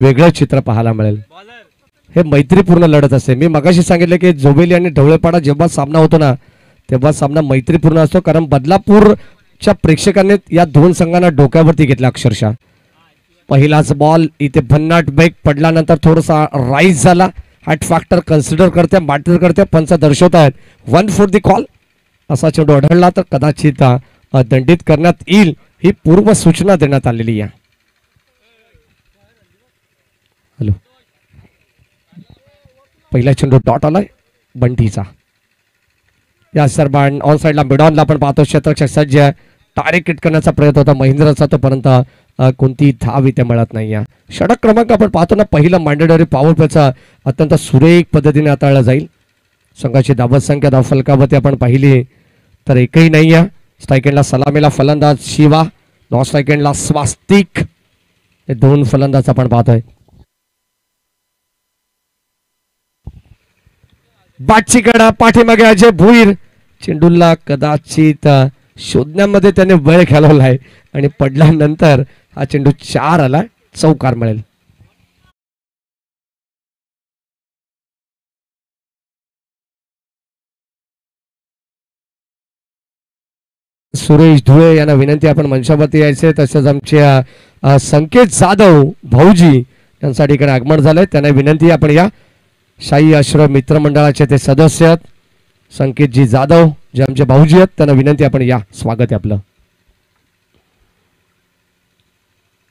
वेगळं चित्र पाहायला मिळेल. हे मैत्रीपूर्ण लढत असते. मी मगाशी सांगितलं की जोबेली आणि ढवळेपाडा जेव्हा सामना होतो ना तेव्हा सामना मैत्रीपूर्ण असतो, कारण बदलापूरच्या प्रेक्षकांनी या दोन संघांना डोक्यावरती घेतला अक्षरशः. पहिलाच बॉल इथे भन्नाट बेग पडल्यानंतर थोडासा राईज झाला. हॅट फॅक्टर कन्सिडर करते, मॅटर करते, पंच दर्शवतायत 1 फॉर द कॉल. असा चेंडू आढळला तर कदाचित दंडित करण्यात येईल ही पूर्व सूचना देण्यात आलेली आहे. हॅलो, पहिला चेंडू डॉट आलाय बंटीचा. या सरबाण ऑन साइडला मिडॉनला आपण पाहतो क्षेत्ररक्षक सज्ज डायरेक्ट हिट करण्याचा प्रयत्न होता महेंद्रचा, तोपर्यंत कोणती धाव इथे मिळत नाही. षटक क्रमांक आपण पाहतो ना, पहिलं मॅन्डेटरी पॉवर प्लेचा अत्यंत सुरेख पद्धतीने हाताळला जाईल. संघाची धावत संख्या धाव फलकावरती आपण पाहिली तर एकही नाही आहे. स्ट्राईक एंडला सलामीला फलंदाज शिवा, नॉन स्ट्राईक एंडला स्वास्तिक, हे दोन फलंदाज आपण पाहतोय. बाटची कडा पाठीमागे अजय भुईर, चेंडूला कदाचित शोधण्यामध्ये त्याने वेळ घालवलाय आणि पडल्यानंतर हा चेंडू 4 आला, चौकार मिळेल. सुरेश धुळे यांना विनंती आपण मंचावरती यायचे. तसेच आमच्या संकेत जाधव भाऊजी यांसाठी इकडे आगमन झालंय, त्यांना विनंती आपण या. शाही आश्रम मित्रमंडळाचे ते सदस्य आहेत संकेतजी जाधव, जे आमचे भाऊजी आहेत, त्यांना विनंती आपण या. स्वागत आहे आपलं.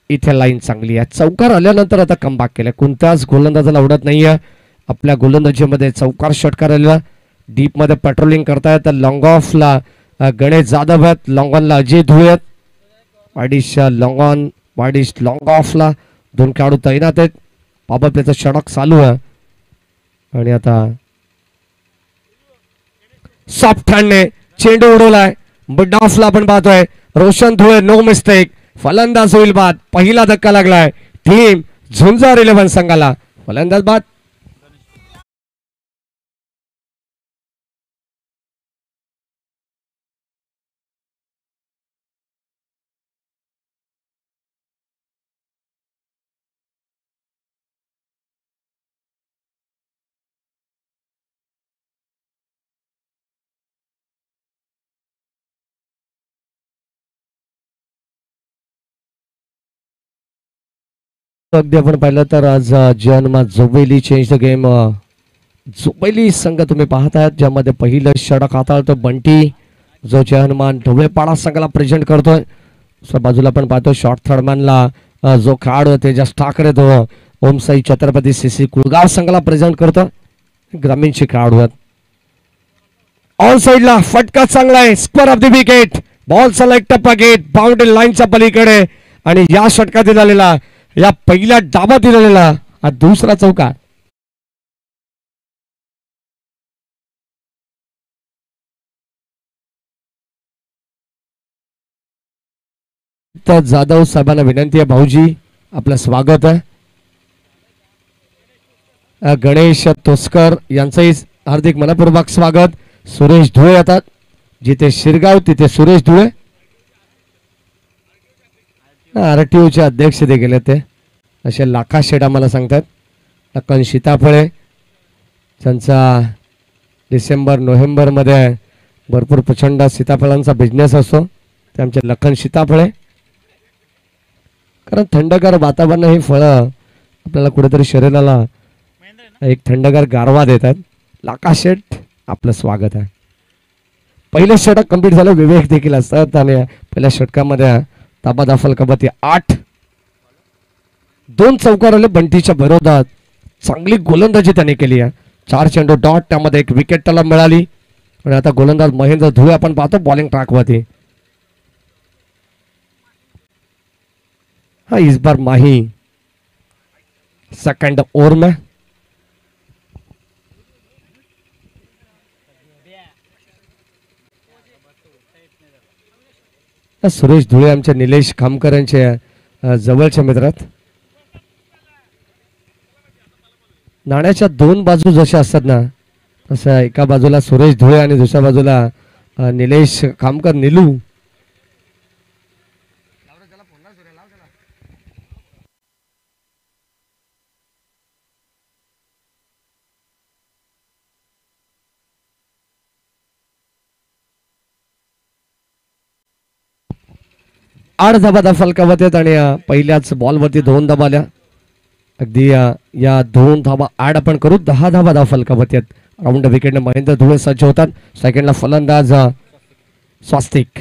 इथे लाईन चांगली आहे. चौकार आल्यानंतर आता कमबॅक केलं. कोणत्याच गोलंदाजाला आवडत नाहीये आपल्या गोलंदाजीमध्ये चौकार षटकार आलेला. डीप मध्ये पेट्रोलिंग करतायत तर लॉंग ऑफला गणेश जाधव आहेत, लॉंग ऑनला अजय धुळे आहेत. वाडिश लॉंग ऑन, वाडिश लॉंग ऑफला दोन खेळाडू तैनात आहेत. बाबा त्याचं षटक चालू आहे आणि आता सॉफ्ट हँडने चेंडू उडवलाय. मिड ऑफला आपण पाहतोय रोशन धुळे, नो मिस्टेक, फलंदाज होईल बाद. पहिला धक्का लागलाय टीम झुंजार 11 संघाला. फलंदाज बाद. अगदी आपण पाहिलं तर आज जन्म जोबेली चेंज द गेम. जोबेली संघ तुम्ही पाहतायत, ज्यामध्ये पहिलं षटक हाताळतो बंटी, जो जयहनुमान ढवळेपाडा संघाला प्रेझेंट करतोय. बाजूला आपण पाहतो शॉर्ट थर्डमॅनला जो खेळाडू तेजस ठाकरे, तो ओमसाई छत्रपती सीसी कुळगाव संघाला प्रेझेंट करतो. ग्रामीणचे खेळाडू आहेत. ऑन साइडला फटका चांगला आहे, स्क्वेअर ऑफ द विकेट. बॉलचा लाईक टप्पा गेट बाउंड्री लाईनच्या पलीकडे आणि या षटकात आलेला, या पहिल्या डाबात दिलेला हा दुसरा चौकार. तर जाधव साहेबांना विनंती आहे, भाऊजी आपलं स्वागत आहे. गणेश तोस्कर यांचंही हार्दिक मनपूर्वक स्वागत. सुरेश धुळे येतात, जिथे शिरगाव तिथे सुरेश धुळे. आरटीओचे अध्यक्ष देखील ते असे लाखा शेठ आम्हाला सांगतात. लखन सीताफळे त्यांचा डिसेंबर नोव्हेंबरमध्ये भरपूर प्रचंड सीताफळांचा बिझनेस असतो. ते आमचे लखन सीताफळे, कारण थंडगार वातावरण ही फळं आपल्याला कुठेतरी शरीराला एक थंडगार गारवा देतात. लाखा शेठ आपलं स्वागत आहे. पहिलं षटक कंप्लीट झालं, विवेक देखील असतात आणि पहिल्या षटकामध्ये ताबा दाफल कबती 8, 2 चौकार आले बंटीच्या विरोधात. चांगली गोलंदाजी त्याने केली आहे. 4 चेंडू डॉट, त्यामध्ये 1 विकेट त्याला मिळाली. आणि आता गोलंदाज महेंद्र धुळे आपण पाहतो बॉलिंग ट्रॅकवरती. हाँ इस बार माही सेकंड ओवर में सुरेश धुळे आमच्या निलेश खामकर यांच्या जवळच्या मित्रात. नाण्याच्या 2 बाजू जशा असतात ना, तसं एका बाजूला सुरेश धुळे आणि दुसऱ्या बाजूला निलेश खामकर निलू. 8 धाबा फलकावत आहेत आणि पहिल्याच बॉलवरती 2 धाबा आल्या. अगदी या 2 धाबा ऍड आपण करू. 10 धाबा फलकावत आहेत. राऊंड विकेटने महेंद्र धुळे सज्ज होतात. सेकंडला फलंदाज स्वास्तिक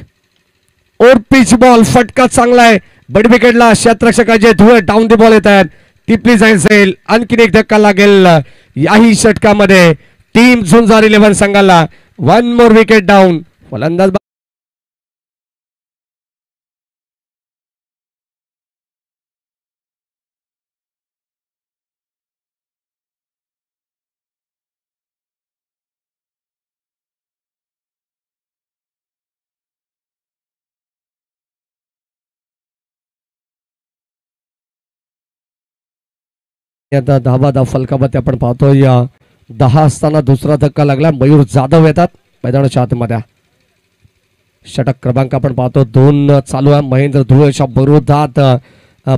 और पिच बॉल फटका चांगला आहे. बड विकेटला क्षेत्ररक्षकाचे धुळे डाऊन द बॉल येत आहेत. टिपली जाईल. आणखीन एक धक्का लागेल याही षटकामध्ये. टीम झुंजार 11 संघाला 1 मोर विकेट डाऊन. फलंदाज आता धाबा फलकामध्ये आपण पाहतोय 10 असताना दुसरा धक्का लागला. मयूर जाधव येतात मैदानाच्या आतमध्ये. षटक क्रमांक आपण पाहतो 2 चालू आहे. महेंद्र धुळेच्या विरोधात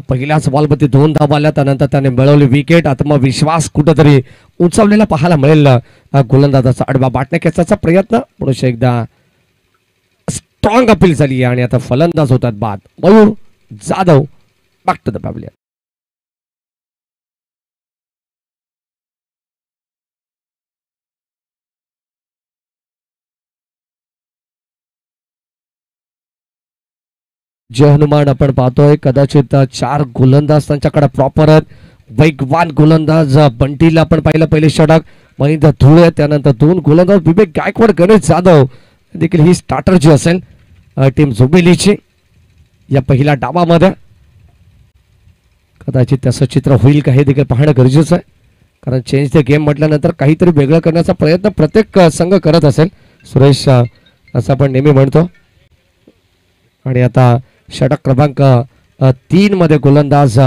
पहिल्याच बॉलवरती 2 धाबा आल्या. त्यानंतर त्याने मिळवली विकेट. आत्मविश्वास कुठेतरी उंचावलेला पाहायला मिळेल. गोलंदाजाचा आडवा बाटण्या खेचायचा प्रयत्न पुरुष एकदा स्ट्रॉंग अपील झाली आणि आता फलंदाज होतात बाद. Mayur Jadhav back to the pavilion. Jai Hanuman आपण पाहतोय कदाचित 4 गोलंदाज त्यांच्याकडे प्रॉपर आहेत. वेगवान गोलंदाज बंटीला आपण पाहिलं पहिले षटक. महेंद्र धुळे त्यानंतर 2 गोलंदाज विवेक गायकवाड गणेश जाधव देखील ही स्टार्टर जी असेल टीम झोबेलीची या पहिल्या डावामध्ये. कदाचित त्याचं चित्र होईल का हे देखील पाहणं गरजेचं आहे. कारण चेंज द गेम म्हटल्यानंतर काहीतरी वेगळं करण्याचा प्रयत्न प्रत्येक संघ करत असेल सुरेश असं आपण नेहमी म्हणतो. आणि आता षटक क्रमांक 3 मध्ये गोलंदाज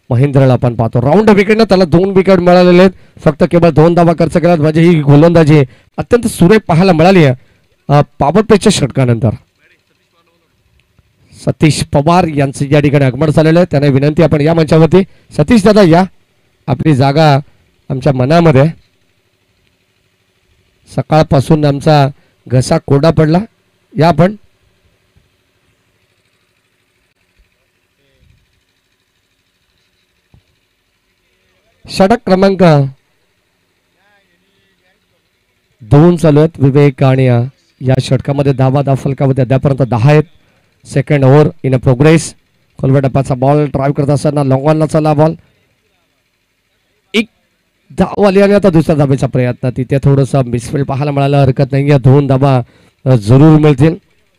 महेंद्रला आपण पाहतो. राऊंड विकेटनं त्याला 2 विकेट मिळालेले आहेत. फक्त केवळ 2 धावा खर्च केला म्हणजे ही गोलंदाजी अत्यंत सुरेख पाहायला मिळाली आहे. पावरप्लेच्या षटकानंतर सतीश पवार यांचं या ठिकाणी आगमन झालेलं आहे. त्यांना विनंती आपण या मंचावरती. सतीश दादा या, आपली जागा आमच्या मनामध्ये. सकाळपासून आमचा घसा कोरडा पडला. या आपण. षटक क्रमांक 2 चालू आहेत. विवेक आणि या षटकामध्ये धावा फलकामध्ये अद्यापर्यंत 10 आहेत. Second over in a progress. खोलव्या टप्प्याचा बॉल ड्राईव्ह करत असताना लॉंग ऑनला चालला बॉल. एक धाव आली आणि आता दुसऱ्या धाब्याचा प्रयत्न. तिथे थोडंसं मिसफील्ड पाहायला मिळायला हरकत नाही. या 2 धाबा जरूर मिळतील.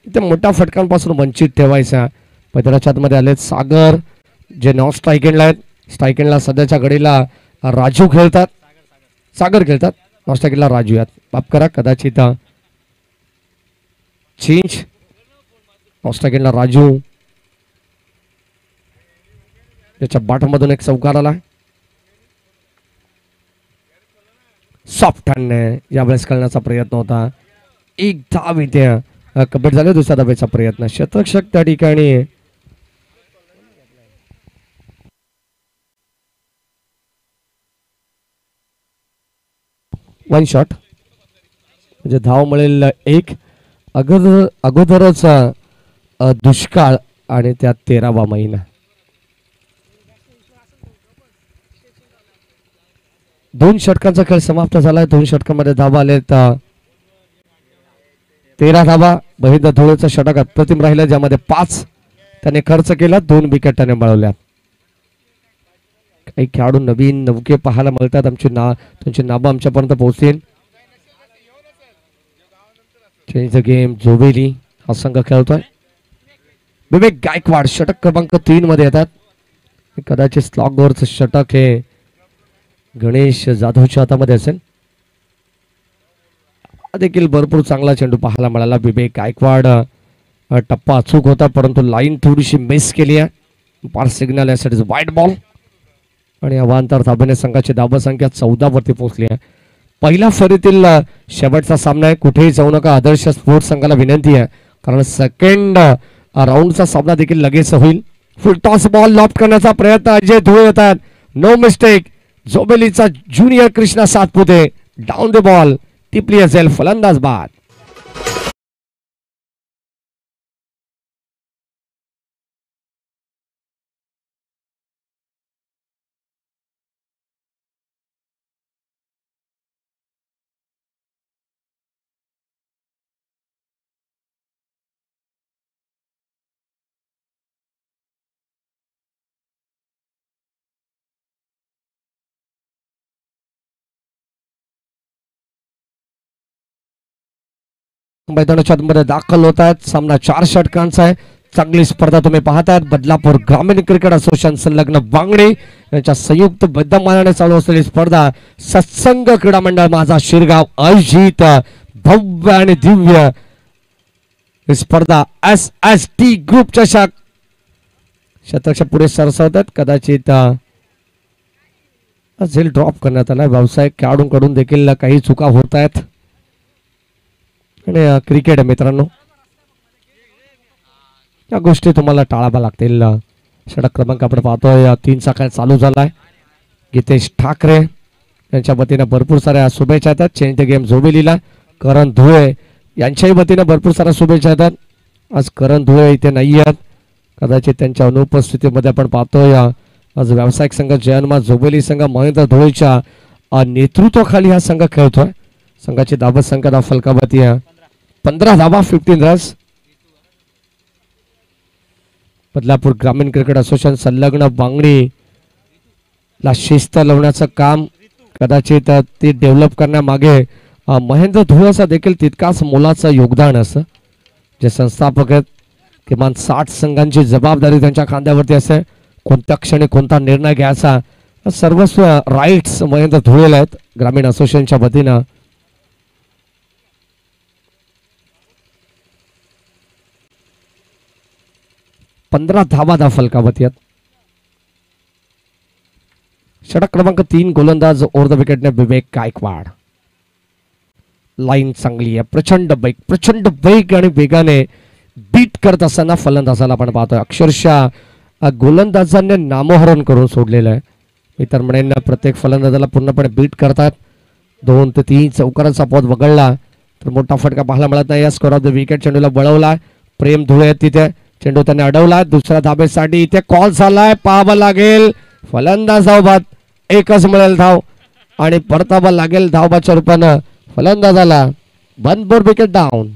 इथे मोठ्या फटकांपासून वंचित ठेवायचा. मैदानाच्या आतमध्ये आलेत सागर जे नॉन स्ट्राईक एंडला आहेत. स्ट्राईक एंडला सध्याच्या घडीला राजू खेळतात. सागर खेळतात. नॉन स्ट्राईक एंडला राजू आहेत. माफ करा कदाचित चेंज. नॉन स्ट्राईक एंडला राजू. त्याच्या बाटमधून एक चौकार आला. सॉफ्ट हँडने यावेळेस करण्याचा प्रयत्न होता. एक धाव इथे कंप्लीट झाले. दुसऱ्या धाब्याचा प्रयत्न. क्षेत्ररक्षक त्या ठिकाणी वन शॉट म्हणजे धाव मिळेल एक. अगोदरच दुष्काळ आणि त्यात 13वा महिना. दोन षटकांचा खेळ समाप्त झालाय. 2 षटकांमध्ये धावा आलेत 13 धावा. महेंद्र धुळेचं षटक अप्रतिम राहिलं ज्यामध्ये 5 त्याने खर्च केला. 2 विकेट त्याने मिळवल्या. काही खेळाडू नवीन नवके पाहायला मिळतात. त्यांची नावं आमच्यापर्यंत पोहोचतील. चेंज द गेम झोबेली हा संघ खेळतोय. विवेक गायकवाड षटक क्रमांक 3 मध्ये येतात. कदाचित स्लॉगवरचं षटक हे गणेश जाधवच्या हातामध्ये असेल. देखील भरपूर चांगला चेंडू पाहायला मिळाला. विवेक गायकवाड टप्पा अचूक होता परंतु लाईन थोडीशी मिस केली आहे. पार सिग्नल यासाठी वाईट बॉल आणि अवांतर धाब्याने संघाची धावा संख्या 14 वरती पोहोचली आहे. पहिल्या फरीतील शेवटचा सामना आहे. कुठेही जाऊ नका. आदर्श स्पोर्ट्स संघाला विनंती आहे कारण सेकंड राऊंडचा सामना देखील लगेच होईल. फुल टॉस बॉल लॉफ्ट करण्याचा प्रयत्न. अजय धुळे येतात. No mistake. झोबेलीचा junior Krishna Satpute down the ball. टिपली असेल. फलंदाज बाद. मैदानाच्या आतमध्ये दाखल होत आहेत. सामना 4 षटकांचा आहे. चांगली स्पर्धा तुम्ही पाहतायत. बदलापूर ग्रामीण क्रिकेट असोसिएशन संलग्न बांगडी यांच्या संयुक्त विद्यमानाने चालू असलेली स्पर्धा सत्संग क्रीडा मंडळ माझा शिरगाव आयोजित भव्य आणि दिव्य स्पर्धा SST ग्रुप चषक शतकच्या पुढे सरसवतात. कदाचित झेल ड्रॉप करण्यात आला. व्यावसायिक खेळाडूंकडून देखील काही चुका होत आहेत. आणि क्रिकेट मित्रांनो या गोष्टी तुम्हाला टाळाव्या लागतील. षटक क्रमांक आपण पाहतोय 3चा खेळ चालू झालाय. गीतेश ठाकरे यांच्या वतीने भरपूर साऱ्या शुभेच्छा येतात. चेंज द गेम झोबेलीला करण धुळे यांच्याही वतीने भरपूर साऱ्या शुभेच्छा येतात. आज करण धुळे इथे नाही आहेत. कदाचित त्यांच्या अनुपस्थितीमध्ये आपण पाहतोय आज व्यावसायिक संघ जयनमा झोबेली संघ महेंद्र धुळेच्या नेतृत्वाखाली हा संघ खेळतोय. संघाची धावत संख्या फलकावती 15 धावा 15 रन्स. बदलापूर ग्रामीण क्रिकेट असोसिएशन संलग्न बांगडी ला शिस्त लावण्याचं काम कदाचित ते डेव्हलप करण्यामागे महेंद्र धुळेचा देखील तितकाच मोलाचं योगदान असं. जे संस्थापक आहेत किमान 60 संघांची जबाबदारी त्यांच्या खांद्यावरती असते. कोणत्या क्षणी कोणता निर्णय घ्यायचा सर्वस्व राईट्स महेंद्र धुळेला आहेत ग्रामीण असोसिएशनच्या वतीनं. पंधरा धावा फलकावती आहेत. षटक क्रमांक 3 गोलंदाज ओव्हर द विकेटने विवेक गायकवाड. लाईन चांगली आहे. प्रचंड वेग आणि वेगाने बीट करत असताना फलंदाजाला आपण पाहतोय. अक्षरशः गोलंदाजांनी नामोहरण करून सोडलेलं आहे. मी तर म्हणेन प्रत्येक फलंदाजाला पूर्णपणे बीट करतात. 2 ते 3 चौकारांचा पॉद वगळला तर मोठा फटका पाहायला मिळत नाही. या स्कोर ऑफ द विकेट चेंडूला बळवला. प्रेम धुळे तिथे चेंडू त्याने अडवला. दुसऱ्या धाबेसाठी इथे कॉल झालाय. पाहावं लागेल फलंदाज धावबाद. एकच मिळेल धाव आणि परतावा लागेल धावबाच्या रूपानं फलंदाजाला. 1 4 विकेट डाऊन.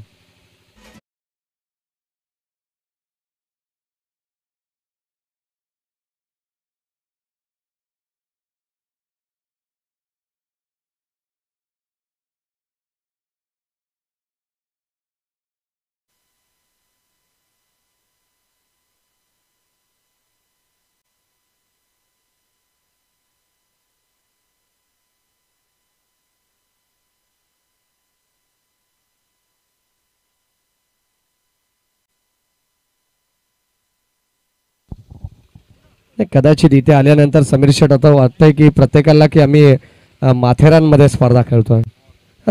कदाचित इथे आल्यानंतर समीर शेट आता वाटतंय की प्रत्येकाला की आम्ही माथेरानमध्ये स्पर्धा खेळतोय.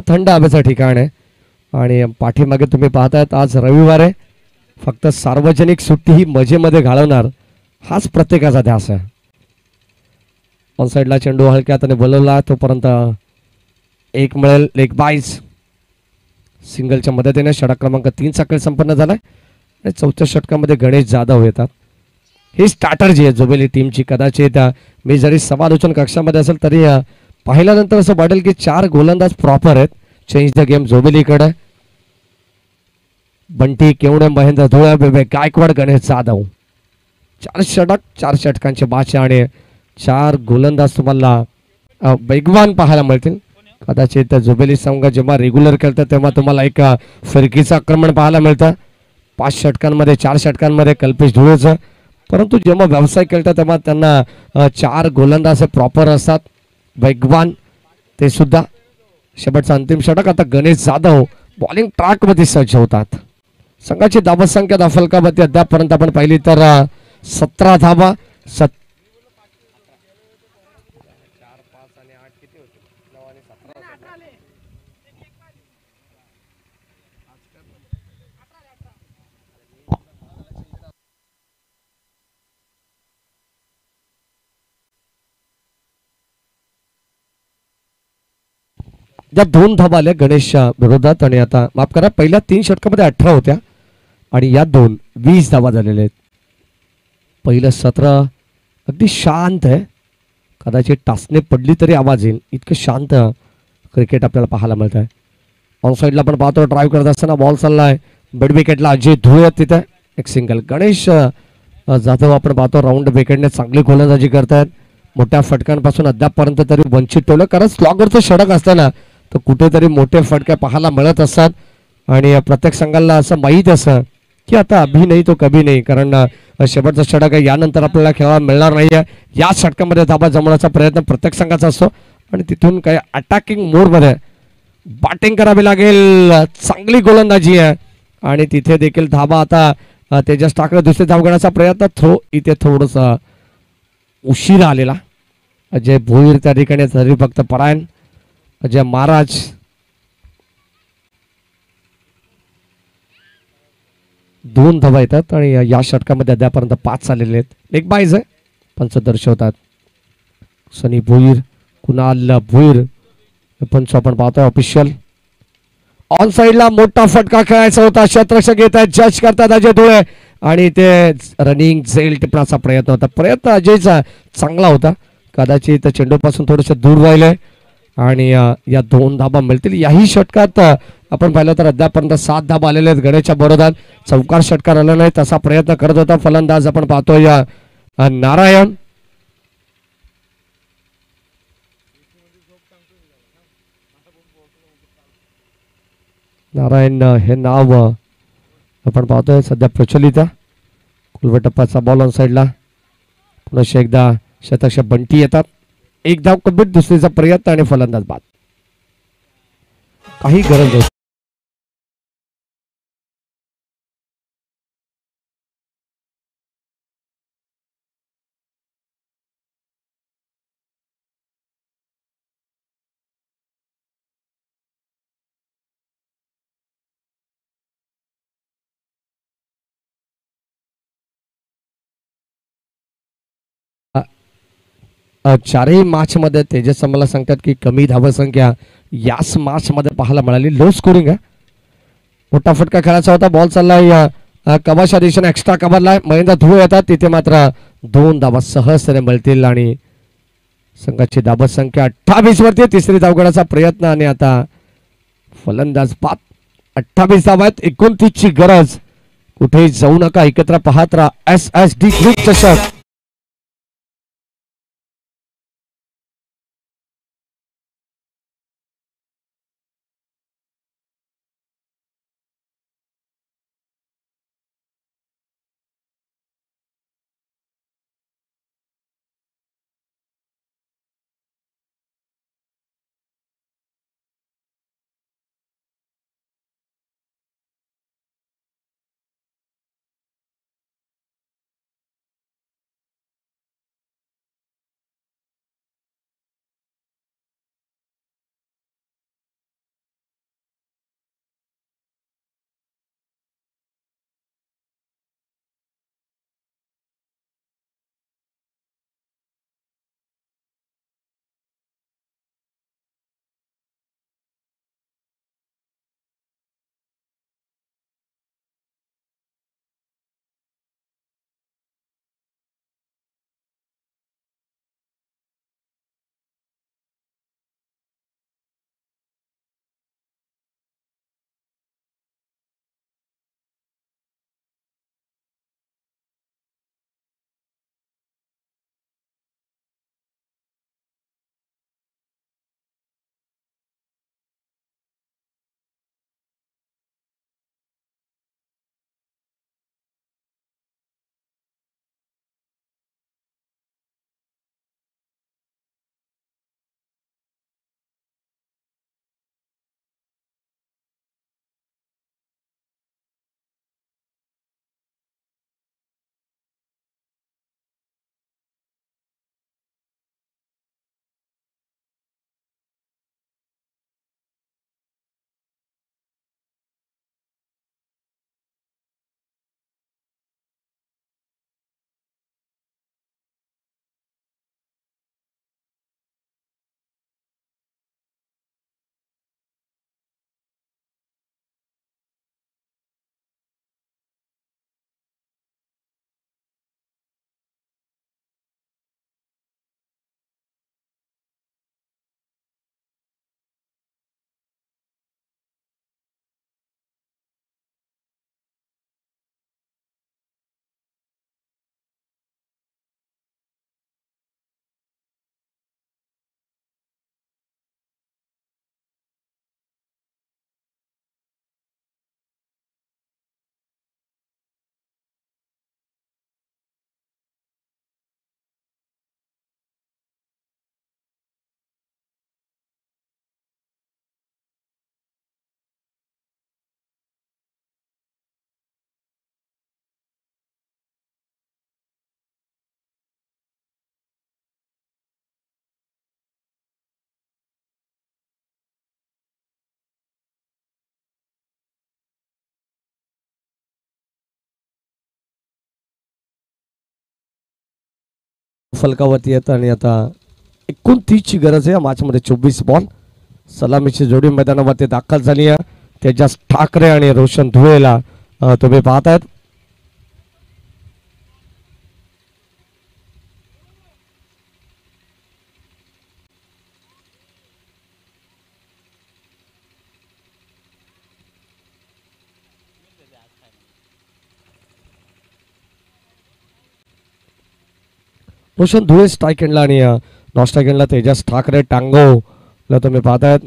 थंड हवेचं ठिकाण आहे आणि पाठीमागे तुम्ही पाहतायत आज रविवार आहे. फक्त सार्वजनिक सुट्टी ही मजेमध्ये घालवणार हाच प्रत्येकाचा ध्यास आहे. ऑन साईडला चेंडू हलक्या हाताने बोलवला तोपर्यंत एक मिळेल. लेग बाईज सिंगलच्या मदतीने षटक क्रमांक 3चा खेळ संपन्न झालाय. आणि 4थ्या षटकामध्ये गणेश जाधव येतात. ही स्ट्रॅटर्जी आहे झोबेली टीमची. कदाचित मी जरी समालोचन कक्षामध्ये असेल तरी पाहिल्यानंतर असं वाटेल की 4 गोलंदाज प्रॉपर आहेत. चेंज द गेम झोबेलीकडे. बंटी केवणे महेंद्र धुळे विवेक गायकवाड गणेश जाधव. 4 षटकांचे बादशाह आणि 4 गोलंदाज तुम्हाला वेगवान पाहायला मिळतील. कदाचित झोबेली संघ जेव्हा रेग्युलर खेळतात तेव्हा तुम्हाला एक फिरकीचं आक्रमण पाहायला मिळतं. 5 षटकांमध्ये 4 षटकांमध्ये कल्पेश धुळेचं. परंतु जेव्हा व्यवसाय खेळतात तेव्हा त्यांना 4 गोलंदाज प्रॉपर असतात वेगवान ते सुद्धा. शेवटचा अंतिम षटक आता गणेश जाधव बॉलिंग ट्रॅक मध्ये सज्ज होतात. संघाची धावा संख्या फलकावरती अद्यापर्यंत आपण पाहिली तर 17 धावा. ज्या 2 धावा आल्या गणेशच्या विरोधात आणि आता माफ करा पहिल्या 3 षटकामध्ये 18 होत्या आणि या 2 20 धावा झालेल्या आहेत. पहिलं 17 अगदी शांत आहे. कदाचित टाचणे पडली तरी आवाज येईल इतकं शांत क्रिकेट आपल्याला पाहायला मिळत आहे. ऑन साईडला आपण पाहतो ड्राईव्ह करत असताना बॉल चाललाय. बेड विकेटला अजय धुळे तिथे एक सिंगल. गणेश जाधव आपण पाहतो राऊंड विकेटने चांगली गोलंदाजी करतायत. मोठ्या फटक्यांपासून अद्यापपर्यंत तरी वंचित ठेवलं कारण स्लॉगरचं षटक असताना तर कुठेतरी मोठे फटके पाहायला मिळत असतात. आणि प्रत्येक संघाला असं माहीत असं की आता अभि नाही तो कभी नाही, कारण शेवटचा षटक आहे, यानंतर आपल्याला खेळायला मिळणार नाही आहे. या षटकामध्ये धाबा जमवण्याचा प्रयत्न प्रत्येक संघाचा असतो आणि तिथून काही अटॅकिंग मोडमध्ये बॅटिंग करावी लागेल. चांगली गोलंदाजी आहे आणि तिथे देखील धाबा आता तेजस ठाकरे दुसरी धाव घेण्याचा प्रयत्न. थ्रो इथे थोडंसं उशिरा आलेला. अजय भोईर त्या ठिकाणी तरी फक्त परायण. अजय महाराज दोन धावा येतात आणि या षटकामध्ये अद्यापर्यंत 5 आलेले आहेत. एक बाईज आहे पंच दर्शवतात. सनी भोईर, कुणाल भोईर पंच आपण पाहतोय ऑफिशियल. ऑन साइडला मोठा फटका खेळायचा होता. क्षेत्ररक्षक येत आहेत, जज करतात अजय धुळे आणि ते रनिंग झेल टिपण्याचा प्रयत्न होता. प्रयत्न अजयचा चांगला होता, कदाचित चेंडूपासून थोडेसे दूर राहिले आणि या 2 धाबा मिळतील. याही षटकात आपण पाहिलं तर अद्यापर्यंत 7 धाबा आलेले आहेत. गणेशच्या बरोबर चौकार षटकार आला नाही, तसा प्रयत्न करत होता फलंदाज आपण पाहतोय नारायण. नारायण हे नाव आपण पाहतोय सध्या प्रचलित आहे. कुलवटप्पाचा बॉल ऑन साइडला. पुन्हा एकदा शतक बंटी येतात. एक धाव कंप्लीट, दुसरीचा प्रयत्न आणि फलंदाज बाद. काही गरज नाही. चारही मॅच मध्ये तेजस मला सांगतात की कमी धावसंख्या याच मॅच मध्ये पाहायला मिळाली. लो स्कोरिंग आहे. मोठा फटका खेळायचा होता. बॉल चाललाय कबाशा दिशेने, एक्स्ट्रा कव्हरला महेंद्र धुळे येतात. तिथे मात्र 2 धावा सहजतेने मिळतील आणि संघाची धाबत संख्या 28 वरती. तिसरी धावगडाचा प्रयत्न आणि आता फलंदाज बाद. 28 धावा आहेत. 29 ची गरज. कुठेही जाऊ नका, एकत्र पाहत राहा SSD ग्रुप चषक. फलकावरती येत आणि आता 29 ची गरज आहे मॅच मध्ये. 24 बॉल. सलामीची जोडी मैदानावरती दाखल झाली आहे. तेजस ठाकरे आणि रोशन धुळेला तुम्ही पाहतायत. रोशन धुळे स्ट्राईक एंडला आणि नॉन स्ट्राईक एंडला तेजस ठाकरे टांगो ला तुम्ही पाहतायत.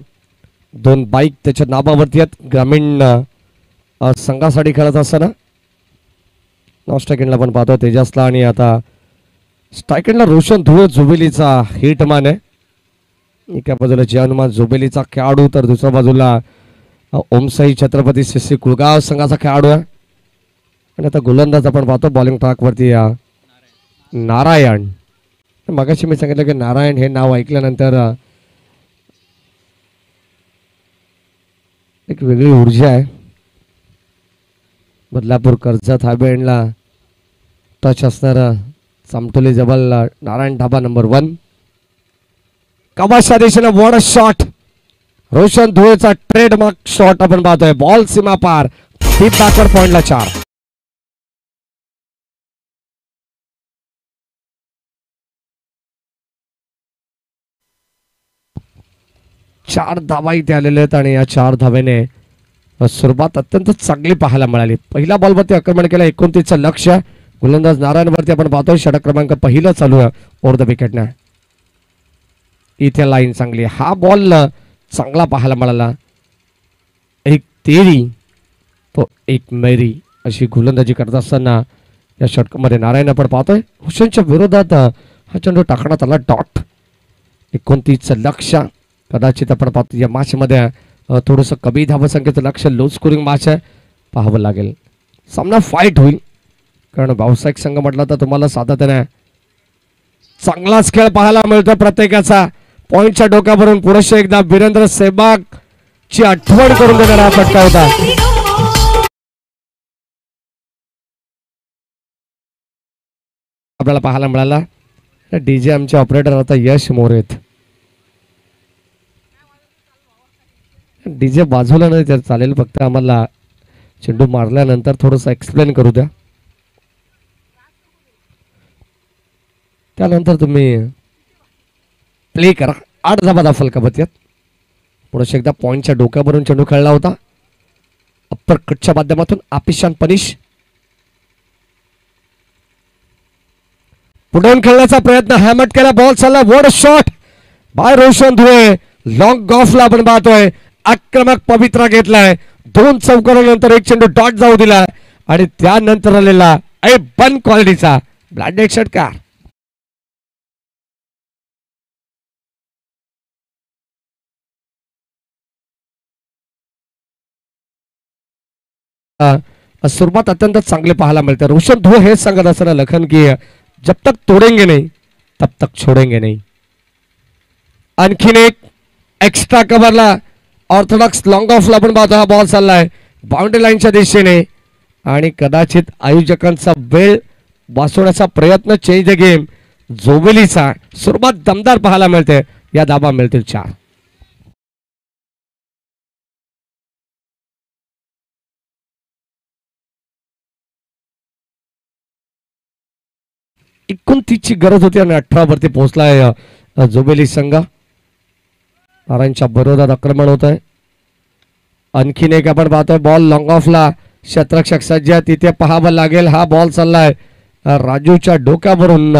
2 बाईक त्याच्या नावावरती आहेत. ग्रामीण संघासाठी खेळत असताना नॉन स्ट्राईक एंडला पण पाहतोय तेजसला आणि आता स्ट्राईक एंडला रोशन धुळे जुबिलीचा हिटमॅन आहे. एका बाजूला जय हनुमान जुबिलीचा खेळाडू तर दुसऱ्या बाजूला ओमसाई छत्रपती शिस्सी कुळगाव संघाचा खेळाडू आहे. आणि आता गोलंदाज आपण पाहतो बॉलिंग ट्रॅकवरती नारायण. मगाशी मी सांगितलं की नारायण हे नाव ऐकल्यानंतर एक वेगळी ऊर्जा आहे. बदलापूर कर्जत हायवे एंडला टच असणारा चामटोली जबल नारायण ढाबा नंबर 1. कमाशा दिशेने वॉड शॉट. रोशन धुळेचा ट्रेडमार्क शॉट आपण पाहतोय. बॉल सीमा पार. डीप बॅकवर्ड पॉइंटला 4. चार धावा इथे आलेले आहेत आणि या 4 धावेने सुरुवात अत्यंत चांगली पाहायला मिळाली. पहिल्या बॉलवरती आक्रमण केलं. 29चं लक्ष. गोलंदाज नारायणवरती आपण पाहतोय. षटक क्रमांक पहिलं चालू आहे ओव्हर द विकेटने. इथे लाईन चांगली. हा बॉल चांगला पाहायला मिळाला. एक तेरी तो एक मेरी अशी गोलंदाजी करत असताना या षटकामध्ये नारायण आपण पाहतोय. हुसेनच्या विरोधात हा चेंडू टाकण्यात आला. डॉट. 29चं लक्ष. कदाचित आपण पाहतो या मॅच मध्ये थोडंसं कमी धावसंख्येचं लक्ष. लो स्कोरिंग मॅच आहे. पाहावं लागेल. सामना फाईट होईल कारण व्यावसायिक संघ म्हटलं तर तुम्हाला सातत्याने चांगलाच खेळ पाहायला मिळतो प्रत्येकाचा. पॉइंटच्या डोक्यावरून पुढे एकदा वीरेंद्र सेहवाग ची आठवण करून देणारा फटका होता. आपल्याला पाहायला मिळाला. डीजे आमचे ऑपरेटर आता यश मोरेत. डीजे बाजूला नाही तर चालेल. फक्त आम्हाला चेंडू मारल्यानंतर थोडंसं एक्सप्लेन करू द्या. त्यानंतर तुम्ही प्ले करा. 8 धावा फलकावरती आहेत. पुढे एकदा पॉइंटच्या डोक्यावरून चेंडू खेळला होता. अप्पर कटच्या माध्यमातून आपिशान पनिश. पुढून खेळण्याचा प्रयत्न. हॅमट केला. बॉल चालला. What shot by Roshan Dhule. Long ऑफला आपण पाहतोय. आक्रमक पवित्रा घेतलाय. 2 चौकारानंतर एक चेंडू डॉट जाऊ दिला आणि त्यानंतर आलेला बन क्वालिटीचा ब्लँडेड षटकार. सुरुवात अत्यंत चांगले पाहायला मिळते. रोशन धुळे हे सांगत असताना लखन की जब तक तोडेंगे नहीं तब तक छोडेंगे नहीं. आणखीन एक एक्स्ट्रा कव्हरला ऑर्थोडॉक्स लॉंग ऑफला पण पाहतो. हा बॉल चाललाय बाउंड्री लाईनच्या दिशेने आणि कदाचित आयोजकांचा वेळ वाचवण्याचा प्रयत्न. चेंज द गेम जोबेलीचा. सुरुवात दमदार पाहायला मिळते. या धावा मिळतील 4. ची गरज होती आणि 18 वरती पोहोचलाय जोबेली संघ. नारायणच्या विरोधात आक्रमण होत आहे. आणखीन एक आपण पाहतोय. Ball long ऑफला. क्षेत्ररक्षक सज्ज. तिथे पाहावं लागेल. हा बॉल चाललाय राजूच्या डोक्यावरून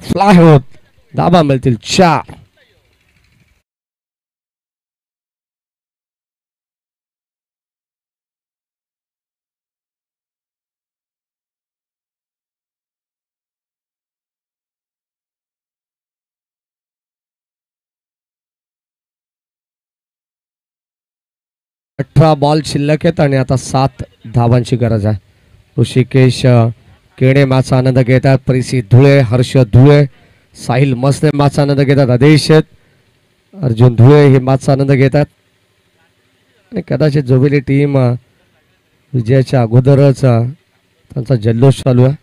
फ्लाय होत. धावा मिळतील 4. बॉल शिल्लक आहेत आणि आता 7 धावांची गरज आहे. ऋषिकेश केणे मॅचचा आनंद घेतात. परिसी धुळे, हर्ष धुळे, साहिल मसने मॅचचा आनंद घेतात. आदेश अर्जुन धुळे हे मॅचचा आनंद घेतात. आणि कदाचित जोबेली टीम विजयाच्या अगोदरच त्यांचा जल्लोष चालू आहे.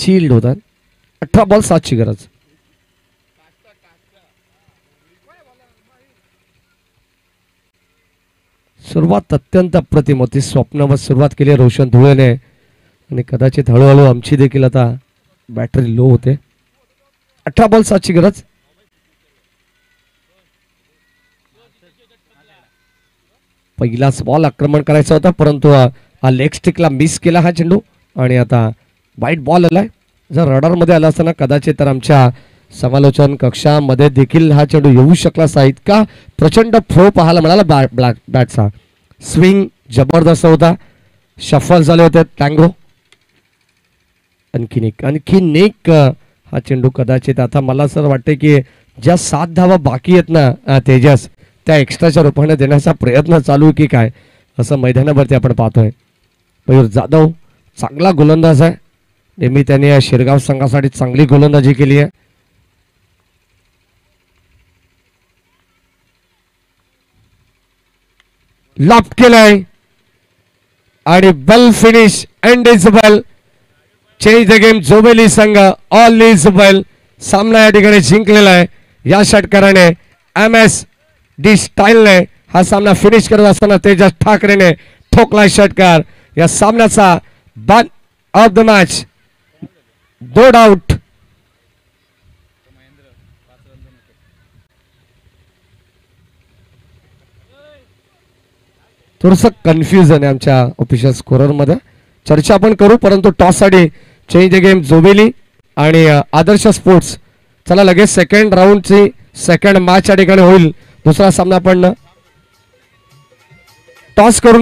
चिल्ड होतात. 18 बॉल 7ची गरज. सुरुवात अत्यंत अप्रतिम होती. स्वप्नावर सुरुवात केली रोशन धुळेने आणि कदाचित हळूहळू आमची देखील आता बॅटरी लो होते. 18 बॉल 7ची गरज. पहिलाच बॉल आक्रमण करायचा होता परंतु हा लेग स्टिकला मिस केला हा चेंडू आणि आता वाईट बॉल आलाय. जर रडार मध्ये आला असताना कदाचित तर आमच्या समालोचन कक्षामध्ये देखील हा चेंडू येऊ शकला असता. इतका प्रचंड फ्लो पाहायला मिळाला बॅटचा. स्विंग जबरदस्त होता. शफल झाले होते टँगो. आणखीन एक हा चेंडू कदाचित आता मला सर वाटते की ज्या 7 धावा बाकी आहेत ना तेजस त्या एक्स्ट्राच्या रूपाने देण्याचा प्रयत्न चालू आहे की काय असं मैदानावरती आपण पाहतोय. मयूर जाधव चांगला गोलंदाज आहे. नेहमी त्याने या शिरगाव संघासाठी चांगली गोलंदाजी केली आहे. लॉफ्ट केलाय आणि well finish end is well. Change the game. Jobeli संघ ऑल इज वेल. सामना या ठिकाणी जिंकलेला आहे. या षटकाराने MS डी स्टाईलने हा सामना फिनिश करत असताना तेजस ठाकरेने ठोकलाय षटकार. या सामन्याचा man of the match. No doubt. थोडस कन्फ्युजन आहे आमच्या ऑफिशियल स्कोरर मध्ये. चर्चा आपण करू परंतु टॉस साठी चेंज द गेम जोबेली आणि आदर्श स्पोर्ट्स. चला लगेच सेकंड राऊंडची सेकंड मॅच या ठिकाणी होईल. दुसरा सामना आपण टॉस करून